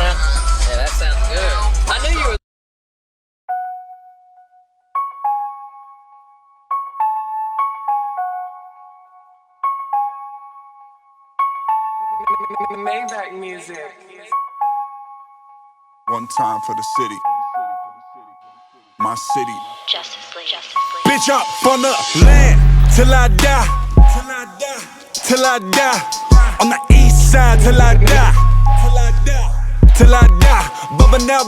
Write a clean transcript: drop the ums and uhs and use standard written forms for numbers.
man? Yeah, that sounds good. I knew you were. Maybach music. One time for the city, my city. Justice League. Bitch up on the land till I die, till I die. On the east side till I die, till I die. Bubbing that